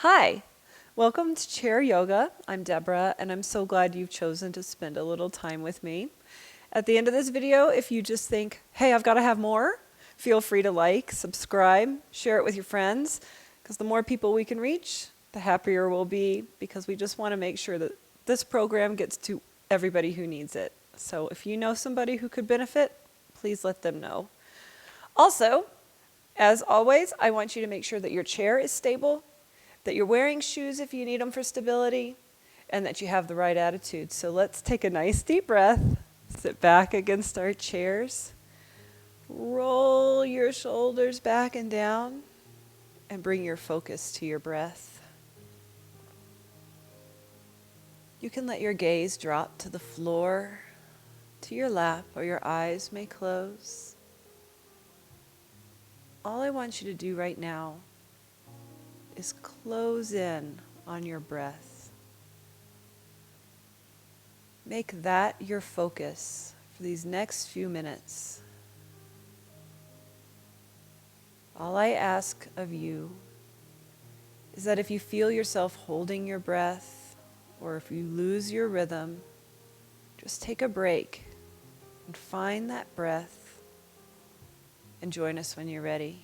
Hi, welcome to Chair Yoga. I'm Deborah, and I'm so glad you've chosen to spend a little time with me. At the end of this video, if you just think, hey, I've got to have more, feel free to like, subscribe, share it with your friends, because the more people we can reach, the happier we'll be, because we just want to make sure that this program gets to everybody who needs it. So if you know somebody who could benefit, please let them know. Also, as always, I want you to make sure that your chair is stable, that you're wearing shoes if you need them for stability, and that you have the right attitude. So let's take a nice deep breath, sit back against our chairs, roll your shoulders back and down, and bring your focus to your breath. You can let your gaze drop to the floor, to your lap, or your eyes may close. All I want you to do right now is close in on your breath. Make that your focus for these next few minutes. All I ask of you is that if you feel yourself holding your breath, or if you lose your rhythm, just take a break and find that breath and join us when you're ready.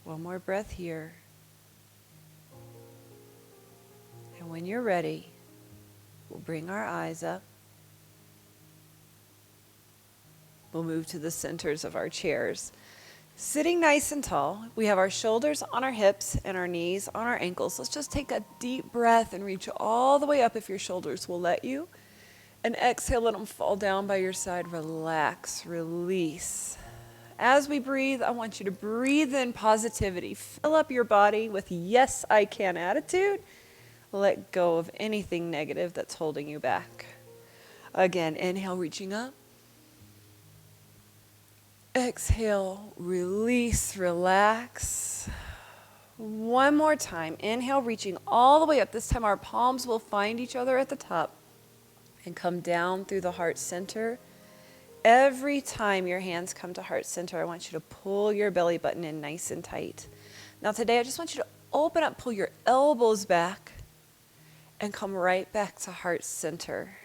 One more breath here. And when you're ready, we'll bring our eyes up. We'll move to the centers of our chairs. Sitting nice and tall, we have our shoulders on our hips and our knees on our ankles. Let's just take a deep breath and reach all the way up if your shoulders will let you. And exhale, let them fall down by your side. Relax, release. As we breathe, I want you to breathe in positivity. Fill up your body with yes, I can attitude. Let go of anything negative that's holding you back. Again, inhale, reaching up. Exhale, release, relax. One more time. Inhale, reaching all the way up. This time our palms will find each other at the top and come down through the heart center. Every time your hands come to heart center, I want you to pull your belly button in nice and tight. Now today, I just want you to open up, pull your elbows back, and come right back to heart center.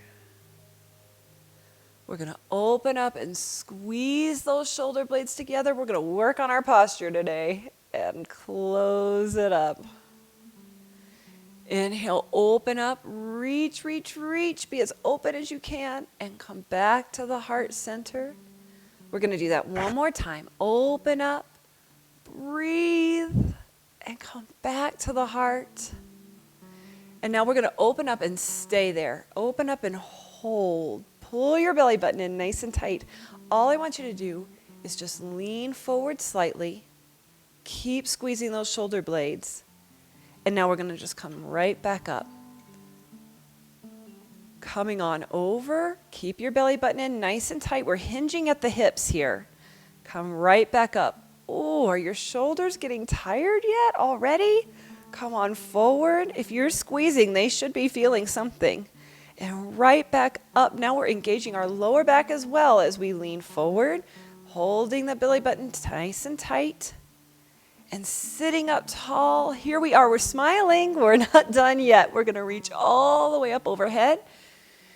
We're going to open up and squeeze those shoulder blades together. We're going to work on our posture today and close it up. Inhale, open up, reach, reach, reach. Be as open as you can and come back to the heart center. We're going to do that one more time. Open up, breathe, and come back to the heart. And now we're going to open up and stay there. Open up and hold. Pull your belly button in nice and tight. All I want you to do is just lean forward slightly. Keep squeezing those shoulder blades. And now we're going to just come right back up. Coming on over. Keep your belly button in nice and tight. We're hinging at the hips here. Come right back up. Oh, are your shoulders getting tired yet already? Come on forward. If you're squeezing, they should be feeling something. And right back up. Now we're engaging our lower back as well as we lean forward, holding the belly button nice and tight. And sitting up tall, here we are, we're smiling, we're not done yet. We're gonna reach all the way up overhead.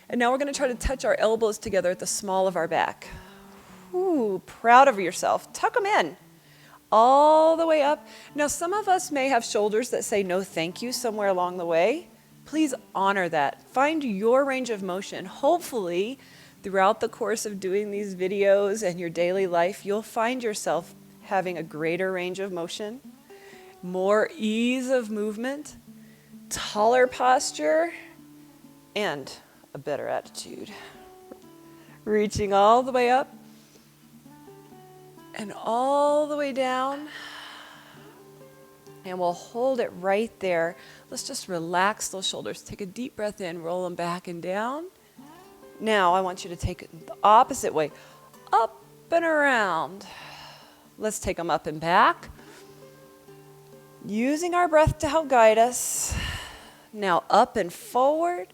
And now we're gonna try to touch our elbows together at the small of our back. Ooh, proud of yourself. Tuck them in, all the way up. Now some of us may have shoulders that say no thank you somewhere along the way. Please honor that. Find your range of motion. Hopefully, throughout the course of doing these videos and your daily life, you'll find yourself having a greater range of motion, more ease of movement, taller posture, and a better attitude. Reaching all the way up and all the way down. And we'll hold it right there. Let's just relax those shoulders. Take a deep breath in, roll them back and down. Now I want you to take it the opposite way, up and around. Let's take them up and back. Using our breath to help guide us. Now up and forward.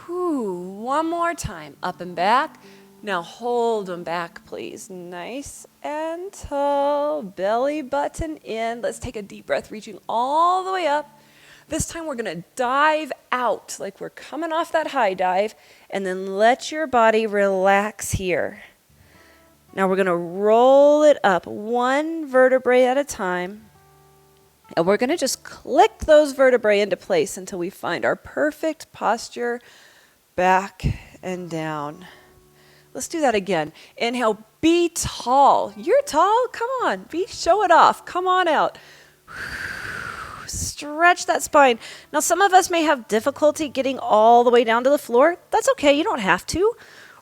One more time. Up and back. Now hold them back, please. Nice and tall. Belly button in. Let's take a deep breath, reaching all the way up. This time we're going to dive out like we're coming off that high dive, and then let your body relax here. Now we're going to roll it up one vertebrae at a time. And we're going to just click those vertebrae into place until we find our perfect posture, back and down. Let's do that again. Inhale, be tall. You're tall? Come on, show it off. Come on out. Stretch that spine. Now, some of us may have difficulty getting all the way down to the floor. That's okay, you don't have to.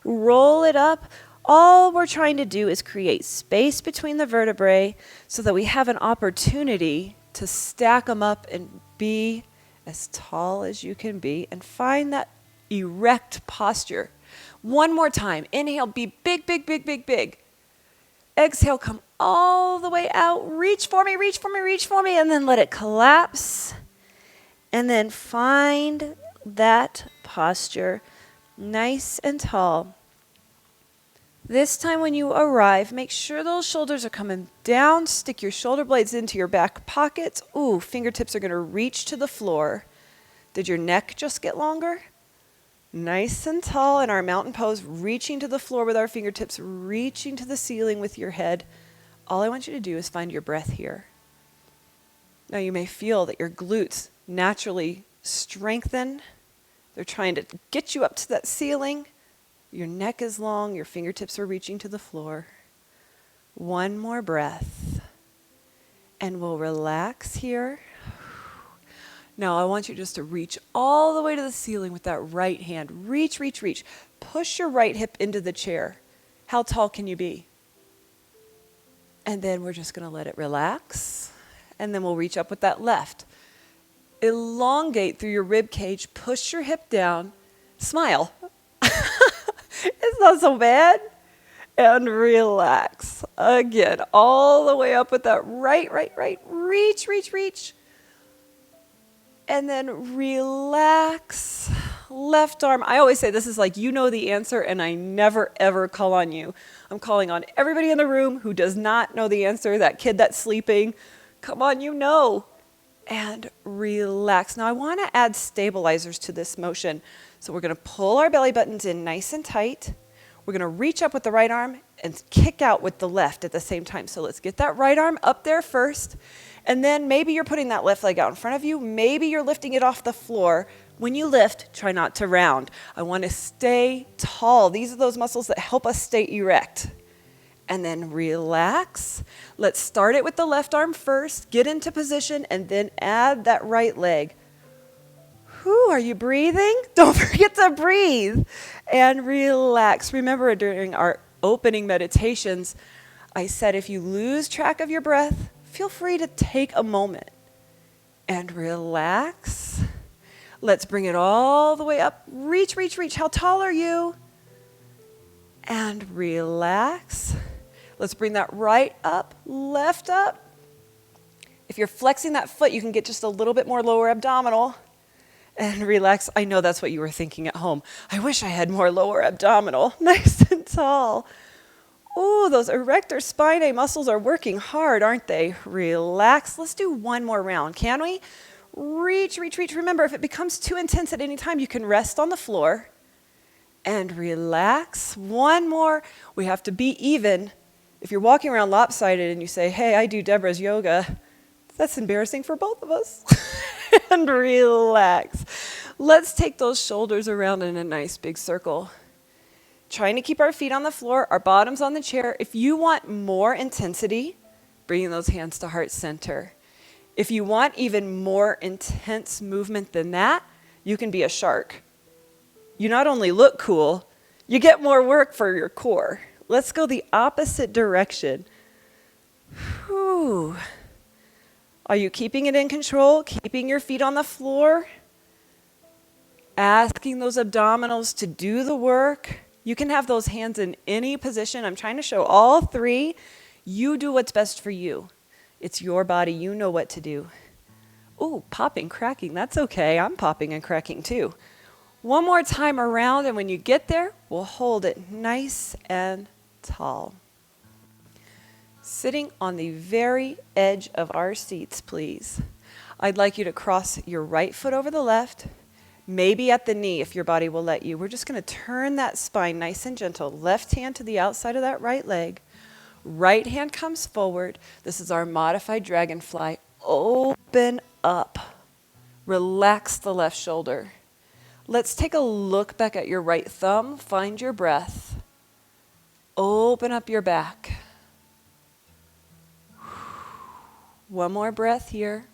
Roll it up. All we're trying to do is create space between the vertebrae so that we have an opportunity to stack them up and be as tall as you can be and find that erect posture. One more time. Inhale, be big, big, big, big, big. Exhale, come all the way out. Reach for me, reach for me, reach for me, and then let it collapse. And then find that posture, nice and tall. This time when you arrive, make sure those shoulders are coming down. Stick your shoulder blades into your back pockets. Ooh, fingertips are going to reach to the floor. Did your neck just get longer? Nice and tall in our mountain pose, reaching to the floor with our fingertips, reaching to the ceiling with your head. All I want you to do is find your breath here. Now you may feel that your glutes naturally strengthen. They're trying to get you up to that ceiling. Your neck is long, your fingertips are reaching to the floor. One more breath. And we'll relax here. Now I want you just to reach all the way to the ceiling with that right hand. Reach, reach, reach. Push your right hip into the chair. How tall can you be? And then we're just going to let it relax. And then we'll reach up with that left. Elongate through your rib cage. Push your hip down. Smile. It's not so bad. And relax. Again, all the way up with that right. Reach, reach, reach. And then relax. Left arm. I always say this is like you know the answer and I never ever call on you. I'm calling on everybody in the room who does not know the answer, that kid that's sleeping. Come on, you know. And relax. Now I want to add stabilizers to this motion. So we're going to pull our belly buttons in nice and tight. We're going to reach up with the right arm and kick out with the left at the same time. So let's get that right arm up there first. And then maybe you're putting that left leg out in front of you. Maybe you're lifting it off the floor. When you lift, try not to round. I want to stay tall. These are those muscles that help us stay erect. And then relax. Let's start it with the left arm first. Get into position and then add that right leg. Whew, are you breathing? Don't forget to breathe. And relax. Remember during our opening meditations, I said if you lose track of your breath, feel free to take a moment and relax. Let's bring it all the way up. Reach, reach, reach. How tall are you? And relax. Let's bring that right up, left up. If you're flexing that foot, you can get just a little bit more lower abdominal. And relax. I know that's what you were thinking at home. I wish I had more lower abdominal. Nice and tall. Ooh, those erector spinae muscles are working hard, aren't they? Relax. Let's do one more round, can we? Reach, reach, reach. Remember, if it becomes too intense at any time, you can rest on the floor and relax. One more. We have to be even. If you're walking around lopsided and you say, hey, I do Deborah's yoga, that's embarrassing for both of us. And relax. Let's take those shoulders around in a nice big circle. Trying to keep our feet on the floor, our bottoms on the chair. If you want more intensity, bringing those hands to heart center. If you want even more intense movement than that, you can be a shark. You not only look cool, you get more work for your core. Let's go the opposite direction. Whew. Are you keeping it in control? Keeping your feet on the floor? Asking those abdominals to do the work? You can have those hands in any position. I'm trying to show all three. You do what's best for you. It's your body. You know what to do. Ooh, popping, cracking. That's okay. I'm popping and cracking too. One more time around, and when you get there, we'll hold it nice and tall. Sitting on the very edge of our seats, please. I'd like you to cross your right foot over the left, maybe at the knee if your body will let you. We're just going to turn that spine nice and gentle. Left hand to the outside of that right leg. Right hand comes forward. This is our modified dragonfly. Open up. Relax the left shoulder. Let's take a look back at your right thumb. Find your breath. Open up your back. One more breath here.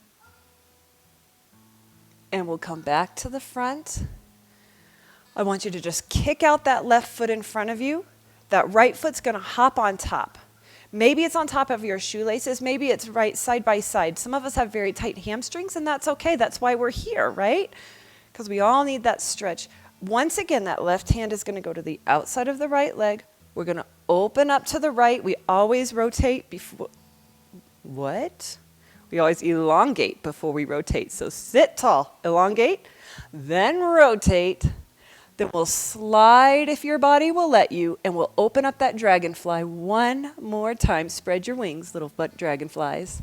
And we'll come back to the front. I want you to just kick out that left foot in front of you. That right foot's going to hop on top. Maybe it's on top of your shoelaces. Maybe it's right side by side. Some of us have very tight hamstrings, and that's okay. That's why we're here, right? Because we all need that stretch. Once again, that left hand is going to go to the outside of the right leg. We're going to open up to the right. We always rotate before. What? We always elongate before we rotate. So sit tall, elongate, then rotate. Then we'll slide if your body will let you, and we'll open up that dragonfly one more time. Spread your wings, little butt dragonflies.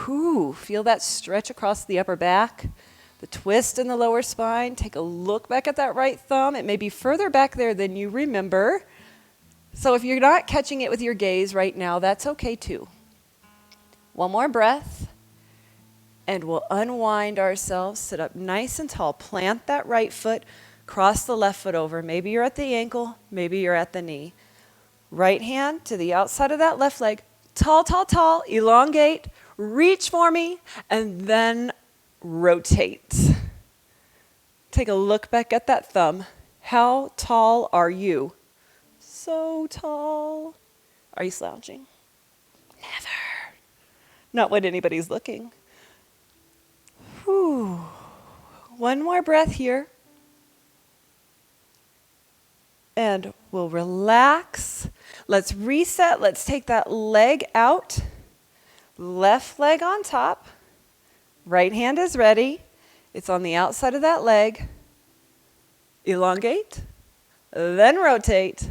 Whew, feel that stretch across the upper back, the twist in the lower spine. Take a look back at that right thumb. It may be further back there than you remember. So if you're not catching it with your gaze right now, that's okay too. One more breath, and we'll unwind ourselves. Sit up nice and tall. Plant that right foot. Cross the left foot over. Maybe you're at the ankle. Maybe you're at the knee. Right hand to the outside of that left leg. Tall, tall, tall. Elongate. Reach for me. And then rotate. Take a look back at that thumb. How tall are you? So tall. Are you slouching? Never. Not when anybody's looking. Whew. One more breath here. And we'll relax. Let's reset. Let's take that leg out. Left leg on top. Right hand is ready. It's on the outside of that leg. Elongate. Then rotate.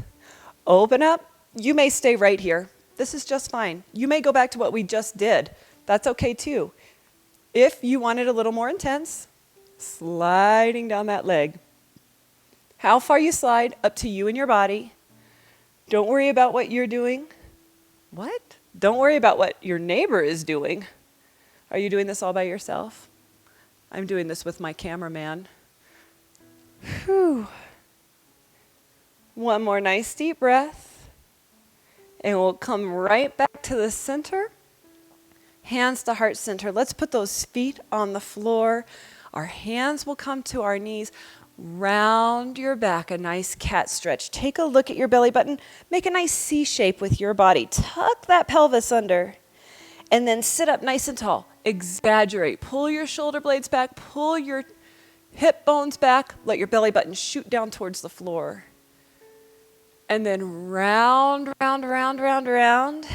Open up. You may stay right here. This is just fine. You may go back to what we just did. That's okay too. If you want it a little more intense, sliding down that leg. How far you slide, up to you and your body. Don't worry about what you're doing. What? Don't worry about what your neighbor is doing. Are you doing this all by yourself? I'm doing this with my cameraman. Whew. One more nice deep breath. And we'll come right back to the center. Hands to heart center. Let's put those feet on the floor. Our hands will come to our knees. Round your back, a nice cat stretch. Take a look at your belly button. Make a nice C shape with your body. Tuck that pelvis under. And then sit up nice and tall. Exaggerate. Pull your shoulder blades back. Pull your hip bones back. Let your belly button shoot down towards the floor. And then round, round, round, round, round.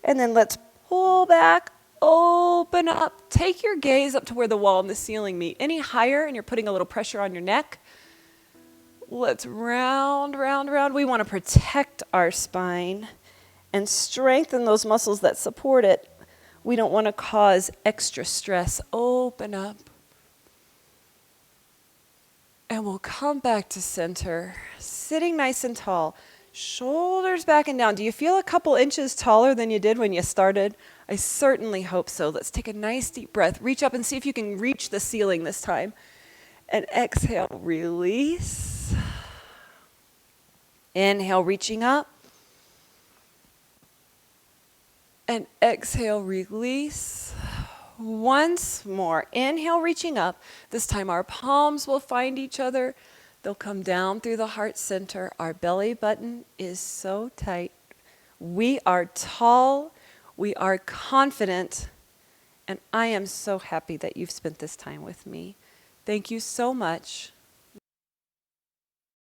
And then let's pull back, open up. Take your gaze up to where the wall and the ceiling meet. Any higher and you're putting a little pressure on your neck. Let's round, round, round. We want to protect our spine and strengthen those muscles that support it. We don't want to cause extra stress. Open up. And we'll come back to center, sitting nice and tall, shoulders back and down. Do you feel a couple inches taller than you did when you started? I certainly hope so. Let's take a nice deep breath. Reach up and see if you can reach the ceiling this time. And exhale, release. Inhale, reaching up. And exhale, release. Once more, inhale, reaching up. This time our palms will find each other. They'll come down through the heart center. Our belly button is so tight. We are tall. We are confident. And I am so happy that you've spent this time with me. Thank you so much.